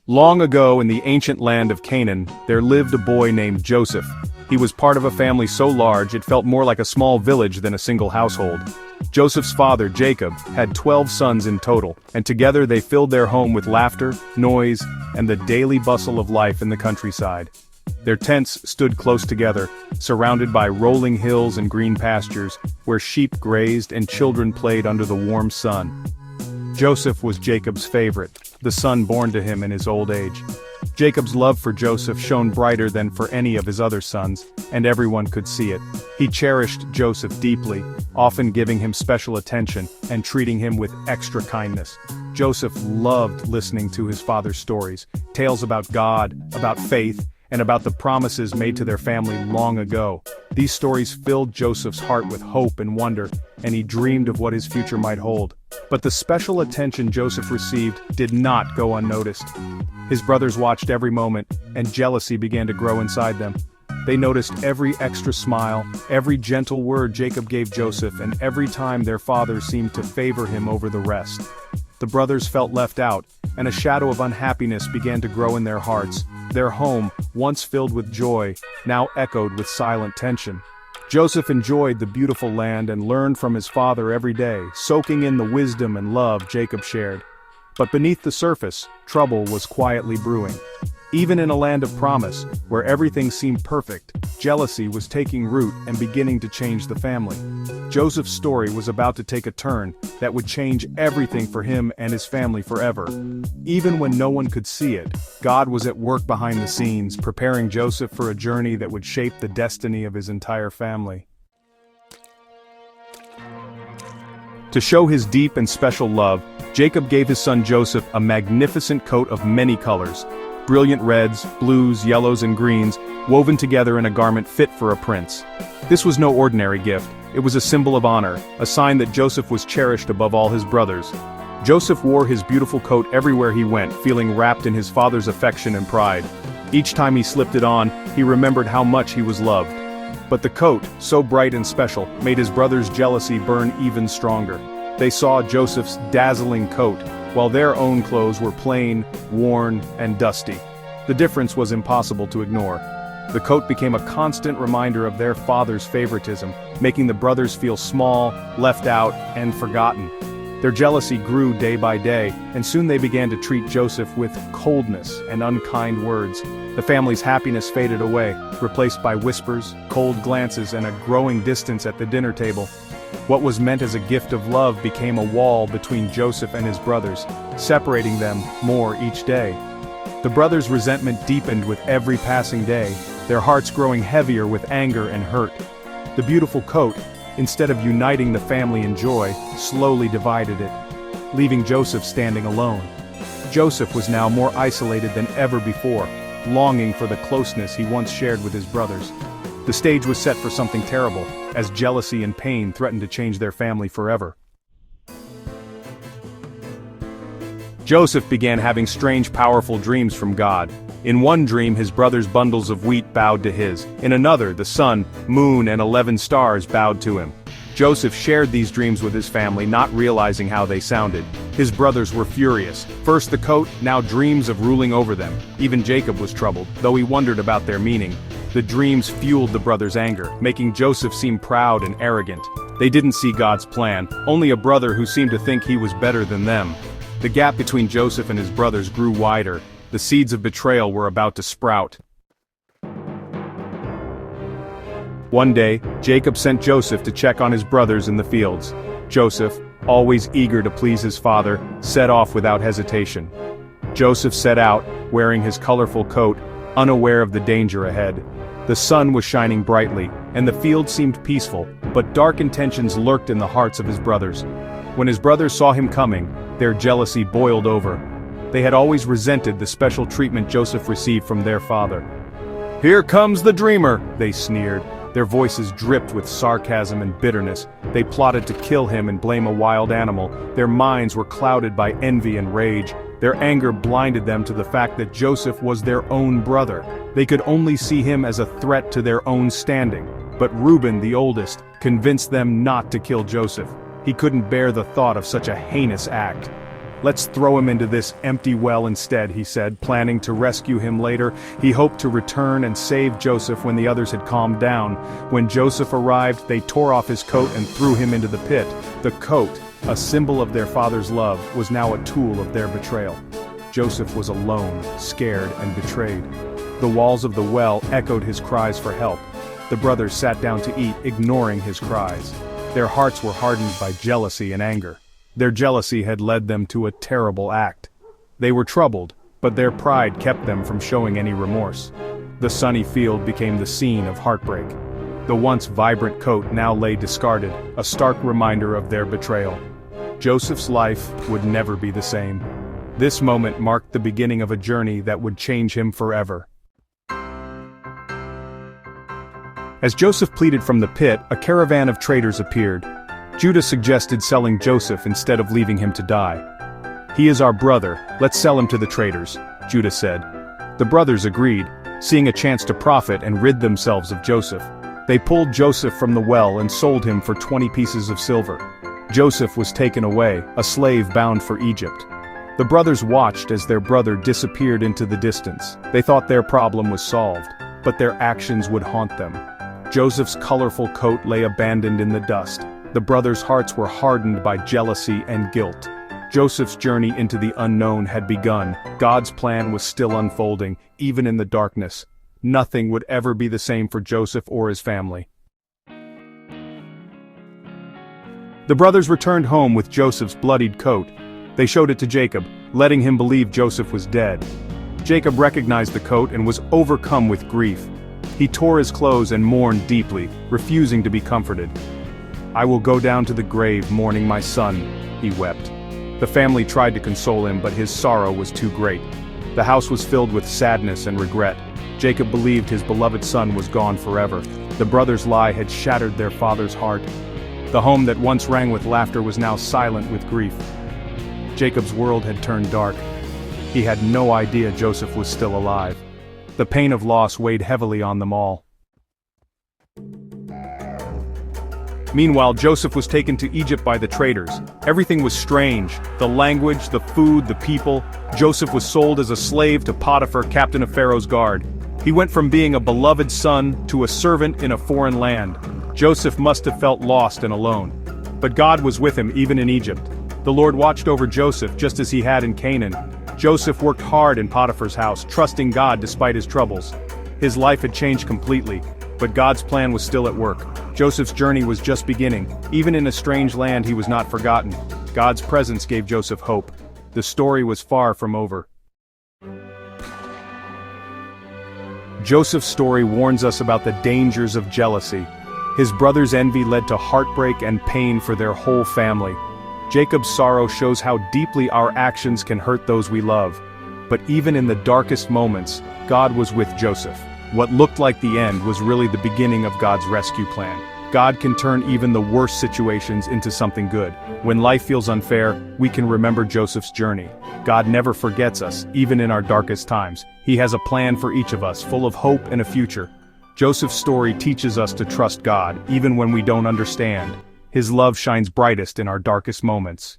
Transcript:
Long ago in the ancient land of Canaan, there lived a boy named Joseph. He was part of a family so large it felt more like a small village than a single household. Joseph's father, Jacob, had 12 sons in total, and together they filled their home with laughter, noise, and the daily bustle of life in the countryside. Their tents stood close together, surrounded by rolling hills and green pastures, where sheep grazed and children played under the warm sun. Joseph was Jacob's favorite, the son born to him in his old age. Jacob's love for Joseph shone brighter than for any of his other sons, and everyone could see it. He cherished Joseph deeply, often giving him special attention and treating him with extra kindness. Joseph loved listening to his father's stories, tales about God, about faith, and about the promises made to their family long ago. These stories filled Joseph's heart with hope and wonder, and he dreamed of what his future might hold. But the special attention Joseph received did not go unnoticed. His brothers watched every moment, and jealousy began to grow inside them. They noticed every extra smile, every gentle word Jacob gave Joseph, and every time their father seemed to favor him over the rest. The brothers felt left out, and a shadow of unhappiness began to grow in their hearts. Their home, once filled with joy, now echoed with silent tension. Joseph enjoyed the beautiful land and learned from his father every day, soaking in the wisdom and love Jacob shared. But beneath the surface, trouble was quietly brewing. Even in a land of promise, where everything seemed perfect, jealousy was taking root and beginning to change the family. Joseph's story was about to take a turn that would change everything for him and his family forever. Even when no one could see it, God was at work behind the scenes, preparing Joseph for a journey that would shape the destiny of his entire family. To show his deep and special love, Jacob gave his son Joseph a magnificent coat of many colors. Brilliant reds, blues, yellows, and greens, woven together in a garment fit for a prince. This was no ordinary gift. It was a symbol of honor, a sign that Joseph was cherished above all his brothers. Joseph wore his beautiful coat everywhere he went, feeling wrapped in his father's affection and pride. Each time he slipped it on, he remembered how much he was loved. But the coat, so bright and special, made his brothers' jealousy burn even stronger. They saw Joseph's dazzling coat, while their own clothes were plain, worn, and dusty. The difference was impossible to ignore. The coat became a constant reminder of their father's favoritism, making the brothers feel small, left out, and forgotten. Their jealousy grew day by day, and soon they began to treat Joseph with coldness and unkind words. The family's happiness faded away, replaced by whispers, cold glances, and a growing distance at the dinner table. What was meant as a gift of love became a wall between Joseph and his brothers, separating them more each day. The brothers' resentment deepened with every passing day, their hearts growing heavier with anger and hurt. The beautiful coat, instead of uniting the family in joy, slowly divided it, leaving Joseph standing alone. Joseph was now more isolated than ever before, longing for the closeness he once shared with his brothers. The stage was set for something terrible, as jealousy and pain threatened to change their family forever. Joseph began having strange, powerful dreams from God. In one dream, his brothers' bundles of wheat bowed to his. In another, the sun, moon, and 11 stars bowed to him. Joseph shared these dreams with his family, not realizing how they sounded. His brothers were furious. First the coat, now dreams of ruling over them. Even Jacob was troubled, though he wondered about their meaning. The dreams fueled the brothers' anger, making Joseph seem proud and arrogant. They didn't see God's plan, only a brother who seemed to think he was better than them. The gap between Joseph and his brothers grew wider. The seeds of betrayal were about to sprout. One day, Jacob sent Joseph to check on his brothers in the fields. Joseph, always eager to please his father, set off without hesitation. Joseph set out, wearing his colorful coat, unaware of the danger ahead. The sun was shining brightly, and the field seemed peaceful, but dark intentions lurked in the hearts of his brothers. When his brothers saw him coming, their jealousy boiled over. They had always resented the special treatment Joseph received from their father. "Here comes the dreamer," they sneered. Their voices dripped with sarcasm and bitterness. They plotted to kill him and blame a wild animal. Their minds were clouded by envy and rage. Their anger blinded them to the fact that Joseph was their own brother. They could only see him as a threat to their own standing. But Reuben, the oldest, convinced them not to kill Joseph. He couldn't bear the thought of such a heinous act. "Let's throw him into this empty well instead," he said, planning to rescue him later. He hoped to return and save Joseph when the others had calmed down. When Joseph arrived, they tore off his coat and threw him into the pit. The coat, a symbol of their father's love, was now a tool of their betrayal. Joseph was alone, scared, and betrayed. The walls of the well echoed his cries for help. The brothers sat down to eat, ignoring his cries. Their hearts were hardened by jealousy and anger. Their jealousy had led them to a terrible act. They were troubled, but their pride kept them from showing any remorse. The sunny field became the scene of heartbreak. The once vibrant coat now lay discarded, a stark reminder of their betrayal. Joseph's life would never be the same. This moment marked the beginning of a journey that would change him forever. As Joseph pleaded from the pit, a caravan of traders appeared. Judah suggested selling Joseph instead of leaving him to die. "He is our brother, let's sell him to the traders," Judah said. The brothers agreed, seeing a chance to profit and rid themselves of Joseph. They pulled Joseph from the well and sold him for 20 pieces of silver. Joseph was taken away, a slave bound for Egypt. The brothers watched as their brother disappeared into the distance. They thought their problem was solved, but their actions would haunt them. Joseph's colorful coat lay abandoned in the dust. The brothers' hearts were hardened by jealousy and guilt. Joseph's journey into the unknown had begun. God's plan was still unfolding, even in the darkness. Nothing would ever be the same for Joseph or his family. The brothers returned home with Joseph's bloodied coat. They showed it to Jacob, letting him believe Joseph was dead. Jacob recognized the coat and was overcome with grief. He tore his clothes and mourned deeply, refusing to be comforted. "I will go down to the grave mourning my son," he wept. The family tried to console him, but his sorrow was too great. The house was filled with sadness and regret. Jacob believed his beloved son was gone forever. The brothers' lie had shattered their father's heart. The home that once rang with laughter was now silent with grief. Jacob's world had turned dark. He had no idea Joseph was still alive. The pain of loss weighed heavily on them all. Meanwhile, Joseph was taken to Egypt by the traders. Everything was strange. The language, the food, the people. Joseph was sold as a slave to Potiphar, captain of Pharaoh's guard. He went from being a beloved son to a servant in a foreign land. Joseph must have felt lost and alone. But God was with him even in Egypt. The Lord watched over Joseph just as he had in Canaan. Joseph worked hard in Potiphar's house, trusting God despite his troubles. His life had changed completely, but God's plan was still at work. Joseph's journey was just beginning. Even in a strange land, he was not forgotten. God's presence gave Joseph hope. The story was far from over. Joseph's story warns us about the dangers of jealousy. His brother's envy led to heartbreak and pain for their whole family. Jacob's sorrow shows how deeply our actions can hurt those we love. But even in the darkest moments, God was with Joseph. What looked like the end was really the beginning of God's rescue plan. God can turn even the worst situations into something good. When life feels unfair, we can remember Joseph's journey. God never forgets us, even in our darkest times. He has a plan for each of us, full of hope and a future. Joseph's story teaches us to trust God, even when we don't understand. His love shines brightest in our darkest moments.